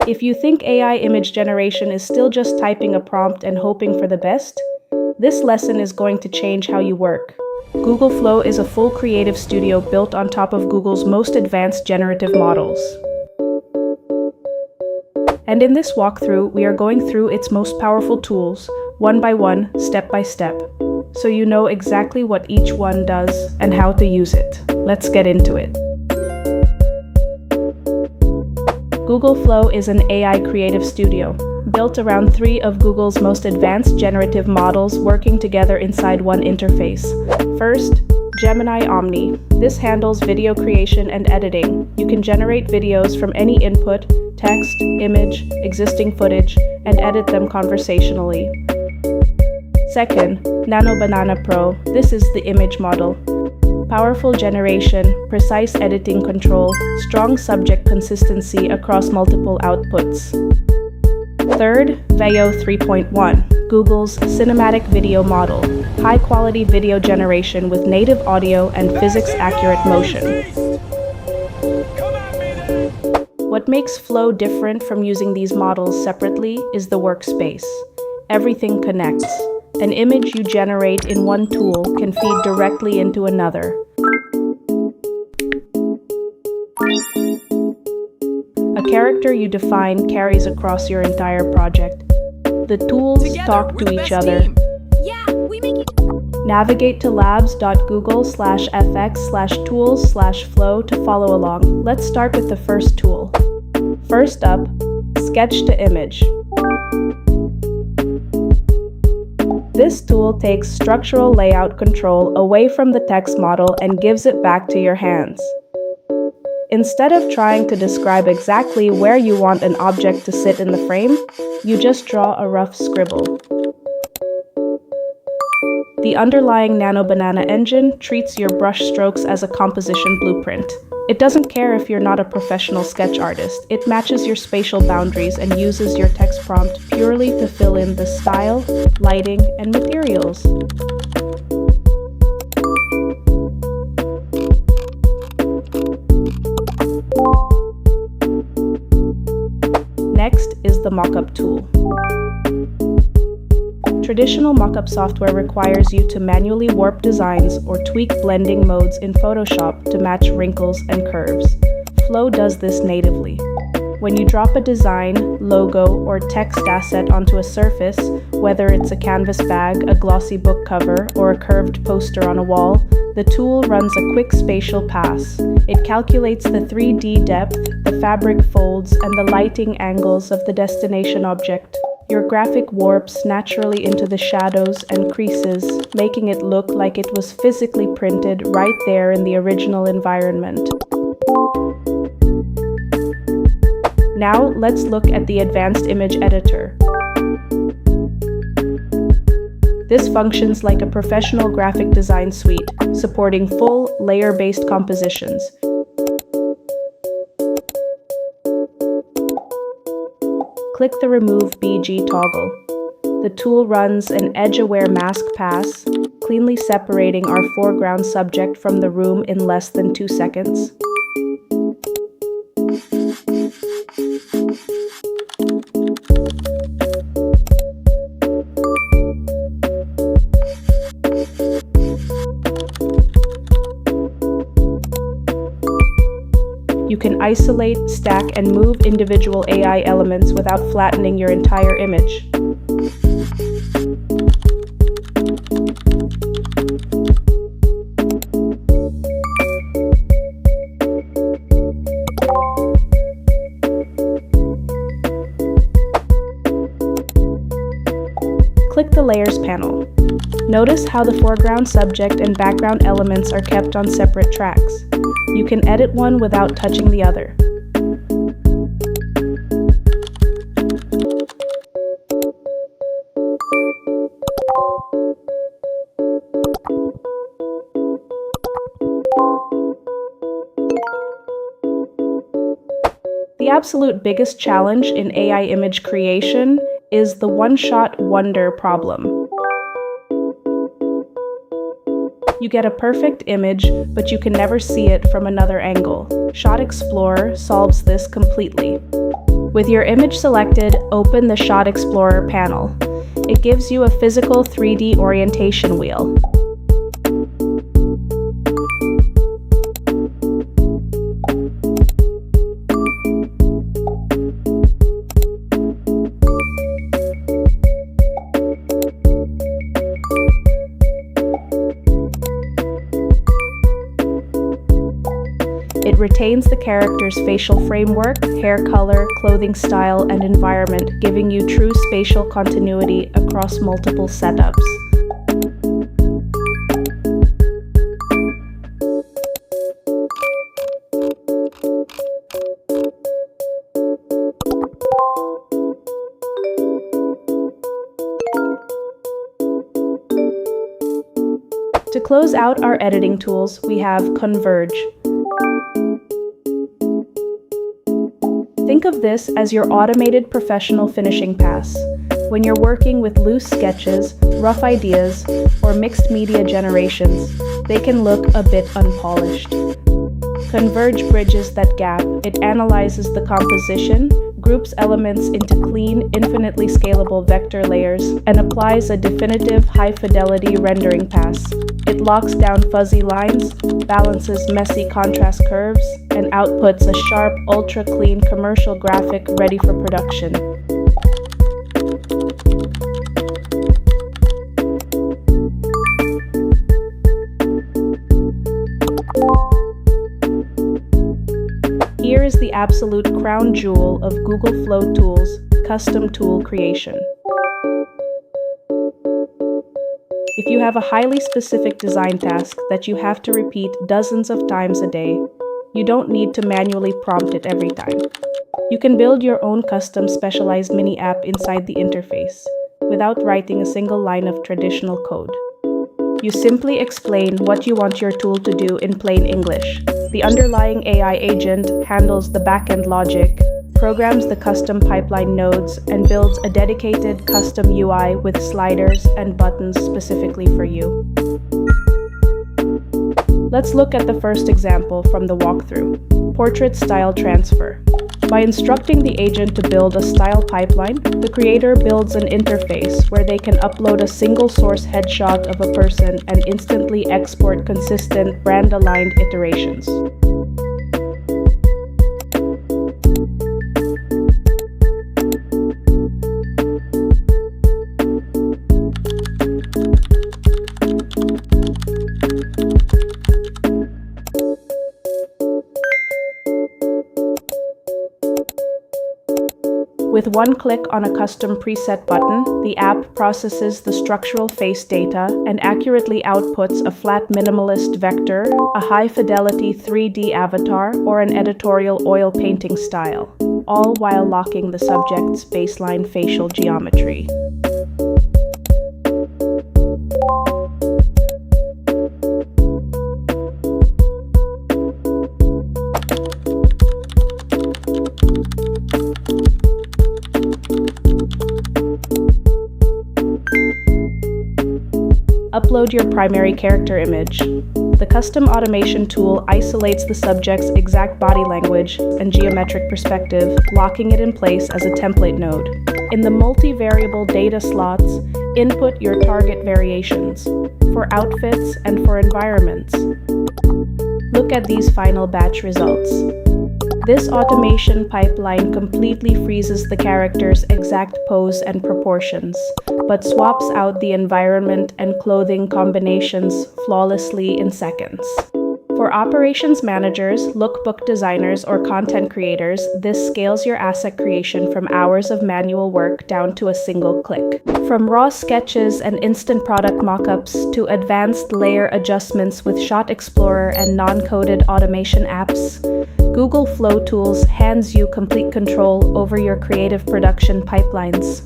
If you think AI image generation is still just typing a prompt and hoping for the best, this lesson is going to change how you work. Google Flow is a full creative studio built on top of Google's most advanced generative models. And in this walkthrough, we are going through its most powerful tools, one by one, step by step, so you know exactly what each one does and how to use it. Let's get into it. Google Flow is an AI creative studio, built around 3 of Google's most advanced generative models working together inside one interface. First, Gemini Omni. This handles video creation and editing. You can generate videos from any input, text, image, existing footage, and edit them conversationally. Second, Nano Banana Pro. This is the image model. Powerful generation, precise editing control, strong subject consistency across multiple outputs. Third, Veo 3.1, Google's cinematic video model, high-quality video generation with native audio and physics-accurate motion. What makes Flow different from using these models separately is the workspace. Everything connects. An image you generate in one tool can feed directly into another. A character you define carries across your entire project. The tools talk to each other. Navigate to labs.google/fx/tools/flow to follow along. Let's start with the first tool. First up, Sketch to Image. This tool takes structural layout control away from the text model and gives it back to your hands. Instead of trying to describe exactly where you want an object to sit in the frame, you just draw a rough scribble. The underlying Nano Banana engine treats your brush strokes as a composition blueprint. It doesn't care if you're not a professional sketch artist. It matches your spatial boundaries and uses your text prompt purely to fill in the style, lighting, and materials. Next is the Mockup tool. Traditional mockup software requires you to manually warp designs or tweak blending modes in Photoshop to match wrinkles and curves. Flow does this natively. When you drop a design, logo, or text asset onto a surface, whether it's a canvas bag, a glossy book cover, or a curved poster on a wall, the tool runs a quick spatial pass. It calculates the 3D depth, the fabric folds, and the lighting angles of the destination object. Your graphic warps naturally into the shadows and creases, making it look like it was physically printed right there in the original environment. Now, let's look at the Advanced Image Editor. This functions like a professional graphic design suite, supporting full, layer-based compositions. Click the Remove BG toggle. The tool runs an edge-aware mask pass, cleanly separating our foreground subject from the room in less than 2 seconds. You can isolate, stack, and move individual AI elements without flattening your entire image. Click the Layers panel. Notice how the foreground subject and background elements are kept on separate tracks. You can edit one without touching the other. The absolute biggest challenge in AI image creation is the one-shot wonder problem. You get a perfect image, but you can never see it from another angle. Shot Explorer solves this completely. With your image selected, open the Shot Explorer panel. It gives you a physical 3D orientation wheel. It retains the character's facial framework, hair color, clothing style, and environment, giving you true spatial continuity across multiple setups. To close out our editing tools, we have Converge. Think of this as your automated professional finishing pass. When you're working with loose sketches, rough ideas, or mixed media generations, they can look a bit unpolished. Converge bridges that gap. It analyzes the composition, groups elements into clean, infinitely scalable vector layers, and applies a definitive, high-fidelity rendering pass. It locks down fuzzy lines, balances messy contrast curves, and outputs a sharp, ultra-clean commercial graphic ready for production. Here is the absolute crown jewel of Google Flow Tools, custom tool creation. If you have a highly specific design task that you have to repeat dozens of times a day, you don't need to manually prompt it every time. You can build your own custom specialized mini app inside the interface, without writing a single line of traditional code. You simply explain what you want your tool to do in plain English. The underlying AI agent handles the backend logic, programs the custom pipeline nodes, and builds a dedicated custom UI with sliders and buttons specifically for you. Let's look at the first example from the walkthrough: portrait style transfer. By instructing the agent to build a style pipeline, the creator builds an interface where they can upload a single source headshot of a person and instantly export consistent, brand-aligned iterations. With one click on a custom preset button, the app processes the structural face data and accurately outputs a flat minimalist vector, a high-fidelity 3D avatar, or an editorial oil painting style, all while locking the subject's baseline facial geometry. Upload your primary character image. The custom automation tool isolates the subject's exact body language and geometric perspective, locking it in place as a template node. In the multi-variable data slots, input your target variations for outfits and for environments. Look at these final batch results. This automation pipeline completely freezes the character's exact pose and proportions, but swaps out the environment and clothing combinations flawlessly in seconds. For operations managers, lookbook designers, or content creators, this scales your asset creation from hours of manual work down to a single click. From raw sketches and instant product mockups to advanced layer adjustments with Shot Explorer and non-coded automation apps, Google Flow Tools hands you complete control over your creative production pipelines.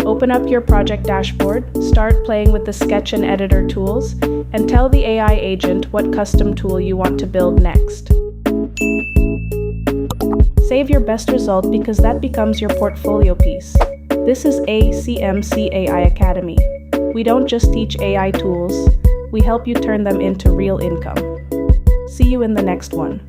Open up your project dashboard, start playing with the sketch and editor tools, and tell the AI agent what custom tool you want to build next. Save your best result because that becomes your portfolio piece. This is ACMC AI Academy. We don't just teach AI tools, we help you turn them into real income. See you in the next one.